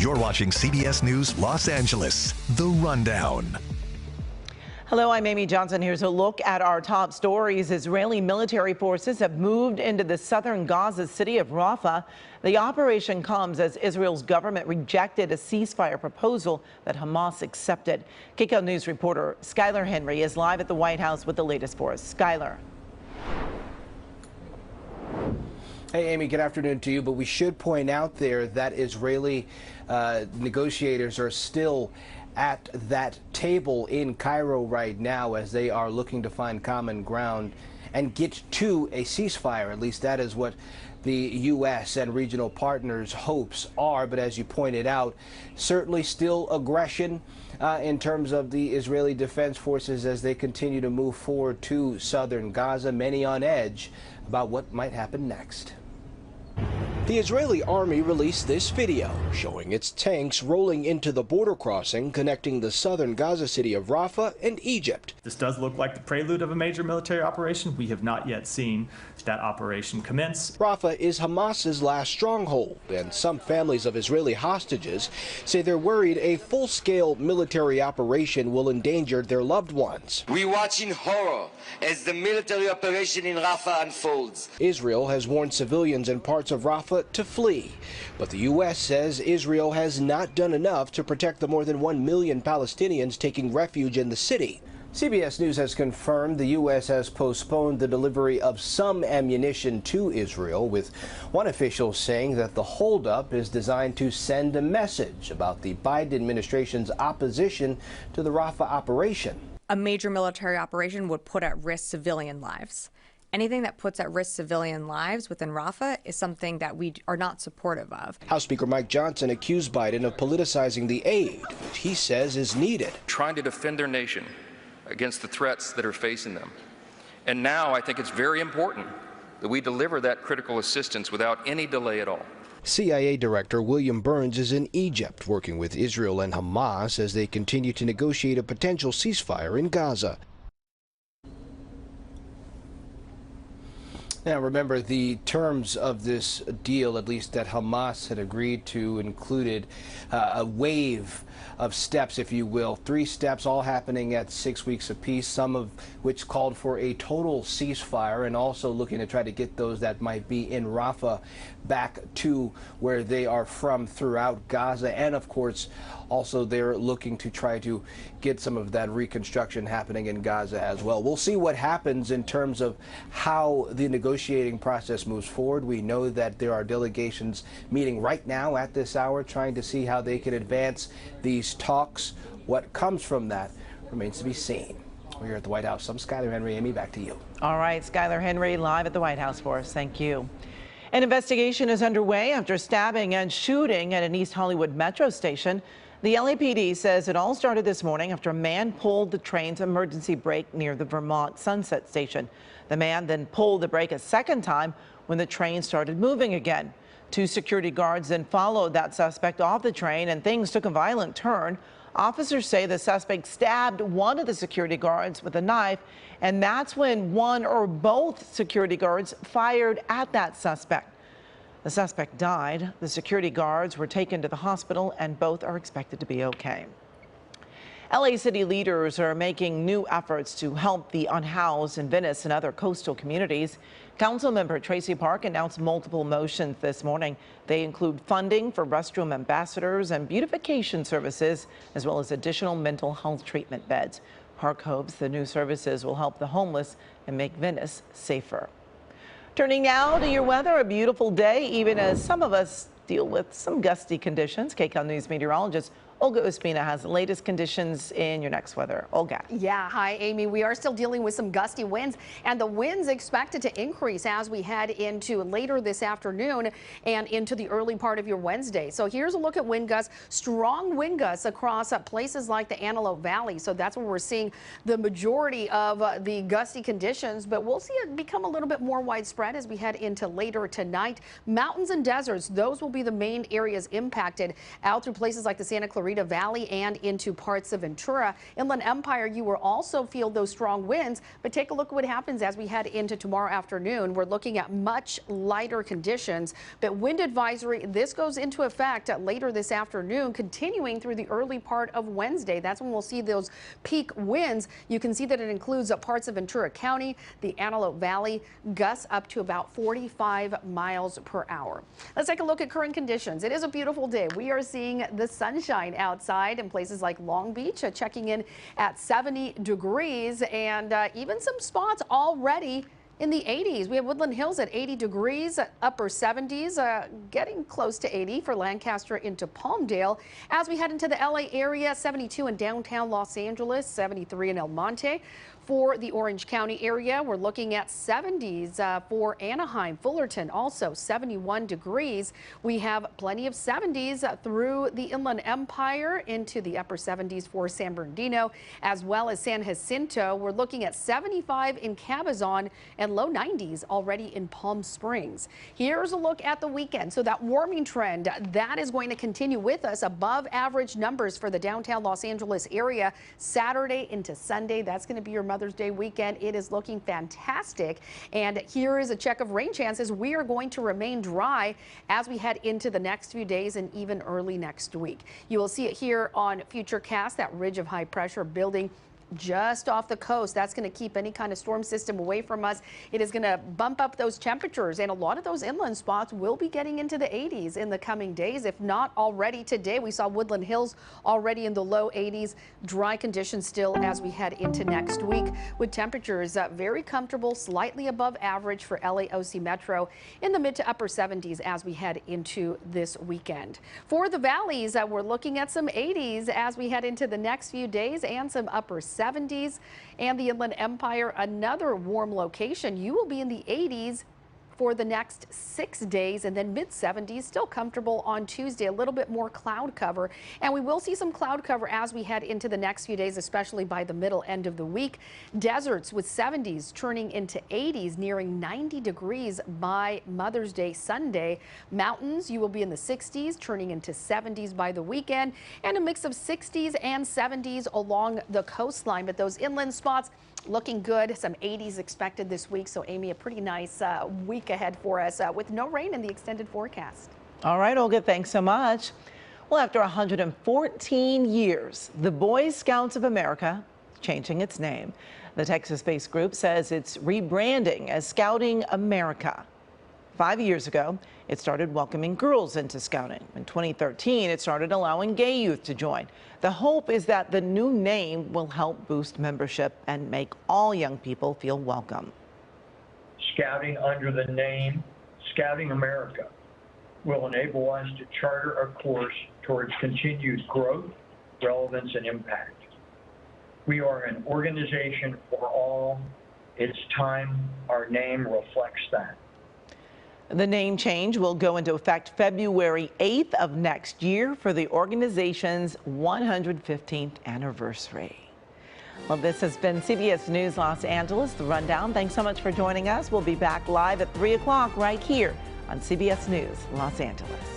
You're watching CBS News Los Angeles, The Rundown. Hello, I'm Amy Johnson. Here's a look at our top stories. Israeli military forces have moved into the southern Gaza city of Rafah. The operation comes as Israel's government rejected a ceasefire proposal that Hamas accepted. KCAL News reporter Skylar Henry is live at the White House with the latest for us. Skylar. Hey, Amy, good afternoon to you. But we should point out there that Israeli negotiators are still at that table in Cairo right now as they are looking to find common ground and get to a ceasefire. At least that is what the U.S. and regional partners' hopes are. But as you pointed out, certainly still aggression in terms of the Israeli Defense Forces as they continue to move forward to southern Gaza, many on edge about what might happen next. The Israeli army released this video showing its tanks rolling into the border crossing connecting the southern Gaza city of Rafah and Egypt. This does look like the prelude of a major military operation. We have not yet seen that operation commence. Rafah is Hamas's last stronghold, and some families of Israeli hostages say they're worried a full-scale military operation will endanger their loved ones. We watch in horror as the military operation in Rafah unfolds. Israel has warned civilians in parts of Rafah to flee, but the U.S. says Israel has not done enough to protect the more than 1 million Palestinians taking refuge in the city. CBS News has confirmed the U.S. has postponed the delivery of some ammunition to Israel, with one official saying that the holdup is designed to send a message about the Biden administration's opposition to the Rafah operation. A major military operation would put at risk civilian lives. Anything that puts at risk civilian lives within Rafah is something that we are not supportive of. House Speaker Mike Johnson accused Biden of politicizing the aid, which he says is needed. Trying to defend their nation against the threats that are facing them. And now I think it's very important that we deliver that critical assistance without any delay at all. CIA Director William Burns is in Egypt working with Israel and Hamas as they continue to negotiate a potential ceasefire in Gaza. Now, remember, the terms of this deal, at least that Hamas had agreed to, included a wave of steps, if you will. 3 steps, all happening at 6 weeks apiece, some of which called for a total ceasefire and also looking to try to get those that might be in Rafah back to where they are from throughout Gaza. And, of course, also they're looking to try to get some of that reconstruction happening in Gaza as well. We'll see what happens in terms of how the negotiating process moves forward. We know that there are delegations meeting right now at this hour trying to see how they can advance these talks. What comes from that remains to be seen. We're here at the White House. I'm Skylar Henry. Amy, back to you. All right, Skylar Henry live at the White House for us. Thank you. An investigation is underway after stabbing and shooting at an East Hollywood metro station. The LAPD says it all started this morning after a man pulled the train's emergency brake near the Vermont Sunset Station. The man then pulled the brake a second time when the train started moving again. 2 security guards then followed that suspect off the train, and things took a violent turn. Officers say the suspect stabbed one of the security guards with a knife, and that's when one or both security guards fired at that suspect. The suspect died. The security guards were taken to the hospital, and both are expected to be okay. LA city leaders are making new efforts to help the unhoused in Venice and other coastal communities. Councilmember Tracy Park announced multiple motions this morning. They include funding for restroom ambassadors and beautification services, as well as additional mental health treatment beds. Park hopes the new services will help the homeless and make Venice safer. Turning now to your weather, a beautiful day, even as some of us deal with some gusty conditions. KCAL News meteorologist Olga Ospina has the latest conditions in your next weather. Olga. Yeah, hi, Amy. We are still dealing with some gusty winds, and the winds expected to increase as we head into later this afternoon and into the early part of your Wednesday. So here's a look at wind gusts, strong wind gusts across places like the Antelope Valley. So that's where we're seeing the majority of the gusty conditions, but we'll see it become a little bit more widespread as we head into later tonight. Mountains and deserts, those will be the main areas impacted out through places like the Santa Clarita Clarita Valley and into parts of Ventura. Inland Empire, you will also feel those strong winds, but take a look at what happens as we head into tomorrow afternoon. We're looking at much lighter conditions, but wind advisory, this goes into effect later this afternoon, continuing through the early part of Wednesday. That's when we'll see those peak winds. You can see that it includes parts of Ventura County, the Antelope Valley, gusts up to about 45 miles per hour. Let's take a look at current conditions. It is a beautiful day. We are seeing the sunshine outside in places like Long Beach, checking in at 70 degrees, and even some spots already in the 80s. We have Woodland Hills at 80 degrees, upper 70s, getting close to 80 for Lancaster into Palmdale. As we head into the LA area, 72 in downtown Los Angeles, 73 in El Monte. For the Orange County area, we're looking at 70s for Anaheim, Fullerton, also 71 degrees. We have plenty of 70s through the Inland Empire into the upper 70s for San Bernardino, as well as San Jacinto. We're looking at 75 in Cabazon and low 90s already in Palm Springs. Here's a look at the weekend. So that warming trend, that is going to continue with us. Above average numbers for the downtown Los Angeles area Saturday into Sunday. That's going to be your Mother's Day weekend. It is looking fantastic. And here is a check of rain chances. We are going to remain dry as we head into the next few days and even early next week. You will see it here on Futurecast, that ridge of high pressure building just off the coast. That's going to keep any kind of storm system away from us. It is going to bump up those temperatures, and a lot of those inland spots will be getting into the 80s in the coming days, if not already today. We saw Woodland Hills already in the low 80s. Dry conditions still as we head into next week, with temperatures very comfortable, slightly above average for LAOC Metro, in the mid to upper 70s as we head into this weekend. For the valleys, we're looking at some 80s as we head into the next few days, and some upper 70s. And the Inland Empire, another warm location. You will be in the 80s for the next 6 days, and then mid 70s, still comfortable on Tuesday. A little bit more cloud cover, and we will see some cloud cover as we head into the next few days, especially by the middle end of the week. Deserts with 70s turning into 80s, nearing 90 degrees by Mother's Day Sunday. Mountains, you will be in the 60s, turning into 70s by the weekend, and a mix of 60s and 70s along the coastline. But those inland spots looking good. Some 80s expected this week. So, Amy, a pretty nice week ahead for us with no rain in the extended forecast. All right, Olga, thanks so much. Well, after 114 years, the Boy Scouts of America is changing its name. The Texas-based group says it's rebranding as Scouting America. 5 years ago, it started welcoming girls into scouting. In 2013, it started allowing gay youth to join. The hope is that the new name will help boost membership and make all young people feel welcome. Scouting under the name Scouting America will enable us to charter a course towards continued growth, relevance, and impact. We are an organization for all. It's time our name reflects that. The name change will go into effect February 8th of next year for the organization's 115th anniversary. Well, this has been CBS News Los Angeles, The Rundown. Thanks so much for joining us. We'll be back live at 3 o'clock right here on CBS News Los Angeles.